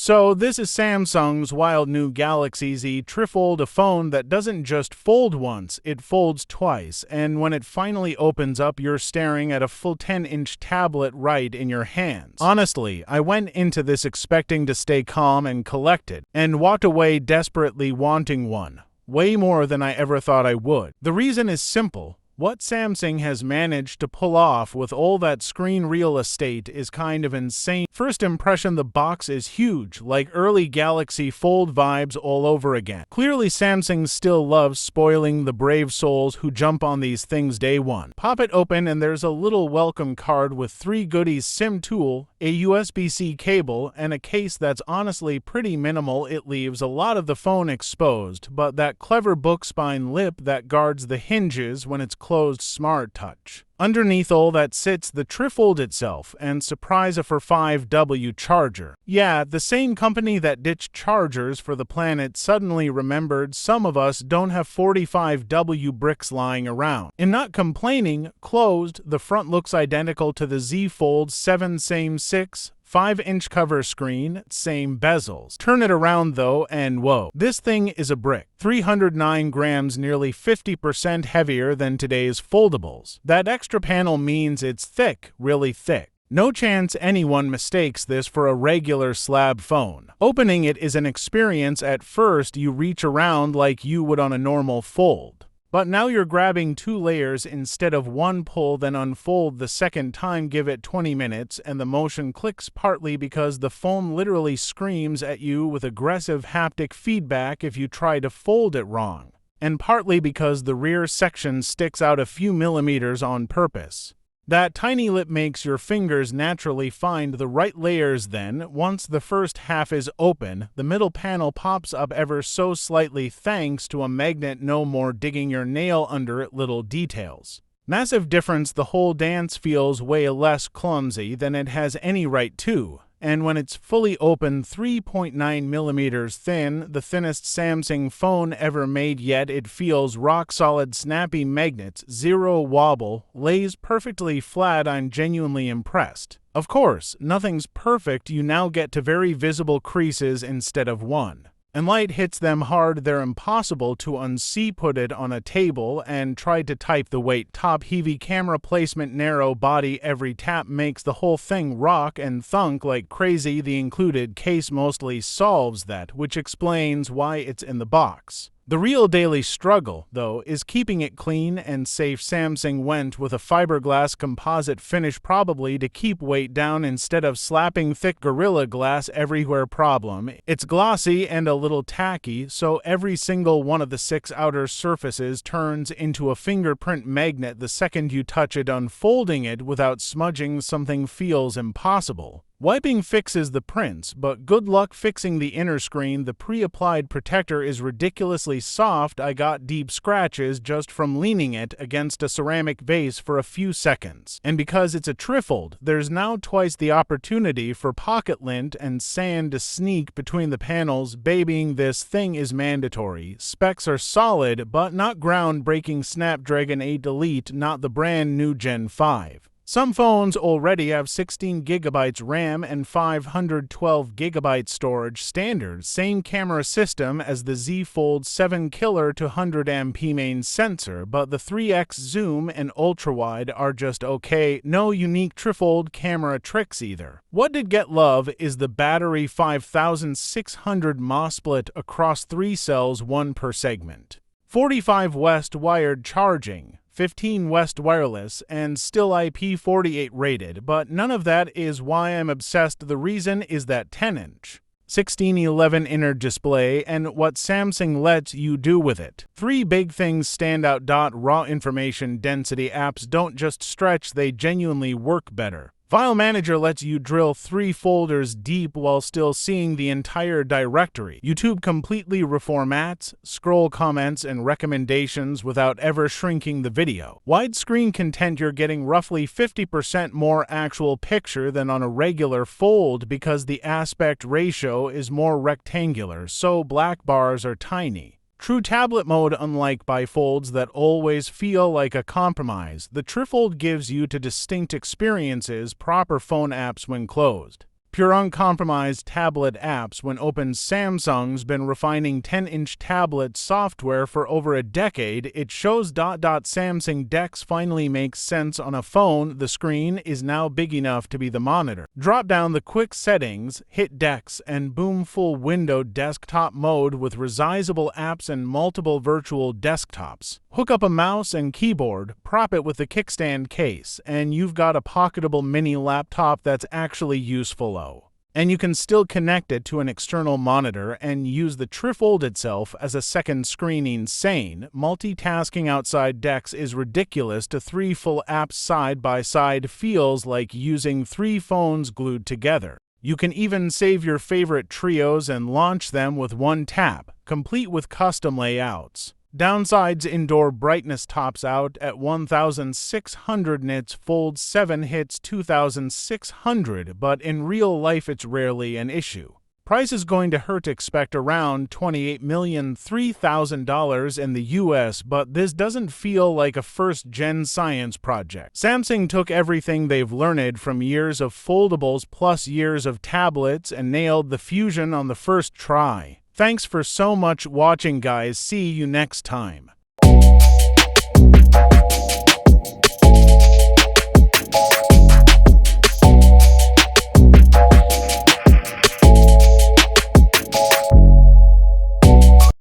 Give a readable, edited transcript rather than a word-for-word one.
So this is Samsung's wild new Galaxy Z TriFold, a phone that doesn't just fold once, it folds twice, and when it finally opens up, you're staring at a full 10-inch tablet right in your hands. Honestly, I went into this expecting to stay calm and collected, and walked away desperately wanting one. Way more than I ever thought I would. The reason is simple. What Samsung has managed to pull off with all that screen real estate is kind of insane. First impression, the box is huge, like early Galaxy Fold vibes all over again. Clearly Samsung still loves spoiling the brave souls who jump on these things day one. Pop it open and there's a little welcome card with 3 goodies: SIM tool, a USB-C cable, and a case that's honestly pretty minimal. It leaves a lot of the phone exposed, but that clever book spine lip that guards the hinges when it's closed smart touch. Underneath all that sits the TriFold itself and surprise a 45W charger. Yeah, the same company that ditched chargers for the planet suddenly remembered some of us don't have 45W bricks lying around. In not complaining, closed, the front looks identical to the Z Fold 7, same 5-inch cover screen, same bezels. Turn it around though, and whoa, this thing is a brick. 309 grams, nearly 50% heavier than today's foldables. That extra panel means it's thick, really thick. No chance anyone mistakes this for a regular slab phone. Opening it is an experience. At first, you reach around like you would on a normal fold. But now you're grabbing 2 layers instead of 1 pull, then unfold the second time. Give it 20 minutes and the motion clicks, partly because the phone literally screams at you with aggressive haptic feedback if you try to fold it wrong, and partly because the rear section sticks out a few millimeters on purpose. That tiny lip makes your fingers naturally find the right layers. Then, once the first half is open, the middle panel pops up ever so slightly thanks to a magnet. No more digging your nail under it. Little details. Massive difference. The whole dance feels way less clumsy than it has any right to. And when it's fully open, 3.9 millimeters thin, the thinnest Samsung phone ever made, yet it feels rock solid. Snappy magnets, zero wobble, lays perfectly flat. I'm genuinely impressed. Of course, nothing's perfect. You now get to very visible creases instead of one. And light hits them hard, they're impossible to unsee. Put it on a table and try to type. The weight, top heavy camera placement, narrow body, every tap makes the whole thing rock and thunk like crazy. The included case mostly solves that, which explains why it's in the box. The real daily struggle, though, is keeping it clean and safe. Samsung went with a fiberglass composite finish, probably to keep weight down instead of slapping thick Gorilla Glass everywhere. Problem: it's glossy and a little tacky, so every single one of the 6 outer surfaces turns into a fingerprint magnet the second you touch it. Unfolding it without smudging something feels impossible. Wiping fixes the prints, but good luck fixing the inner screen. The pre-applied protector is ridiculously soft. I got deep scratches just from leaning it against a ceramic vase for a few seconds. And because it's a TriFold, there's now twice the opportunity for pocket lint and sand to sneak between the panels. Babying this thing is mandatory. Specs are solid, but not groundbreaking. Snapdragon 8 Elite, not the brand new Gen 5. Some phones already have 16GB RAM and 512GB storage standard. Same camera system as the Z Fold 7, killer to 100MP main sensor, but the 3x zoom and ultrawide are just okay. No unique TriFold camera tricks either. What did get love is the battery, 5600 mAh split across 3 cells, 1 per segment. 45 West wired charging, 15 West wireless, and still IP48 rated, but none of that is why I'm obsessed. The reason is that 10-inch 16:11 inner display and what Samsung lets you do with it. 3 big things stand out. Raw information density. Apps don't just stretch, they genuinely work better. File Manager lets you drill 3 folders deep while still seeing the entire directory. YouTube completely reformats, scroll comments and recommendations without ever shrinking the video. Widescreen content, you're getting roughly 50% more actual picture than on a regular fold because the aspect ratio is more rectangular, so black bars are tiny. True tablet mode, unlike bifolds that always feel like a compromise, the TriFold gives you 2 distinct experiences. Proper phone apps when closed. Pure uncompromised tablet apps. When open, Samsung's been refining 10-inch tablet software for over a decade. It shows. Samsung DeX finally makes sense on a phone. The screen is now big enough to be the monitor. Drop down the quick settings, hit DeX, and boom, full window desktop mode with resizable apps and multiple virtual desktops. Hook up a mouse and keyboard, prop it with the kickstand case, and you've got a pocketable mini laptop that's actually useful. And you can still connect it to an external monitor and use the TriFold itself as a second screen. Insane. Multitasking outside DeX is ridiculous. To 3 full apps side by side feels like using 3 phones glued together. You can even save your favorite trios and launch them with one tap, complete with custom layouts. Downsides: indoor brightness tops out at 1600 nits, Fold 7 hits 2600, but in real life it's rarely an issue. Price is going to hurt. Expect around $28,003,000 in the US, but this doesn't feel like a first-gen science project. Samsung took everything they've learned from years of foldables plus years of tablets and nailed the Fusion on the first try. Thanks for so much watching, guys. See you next time.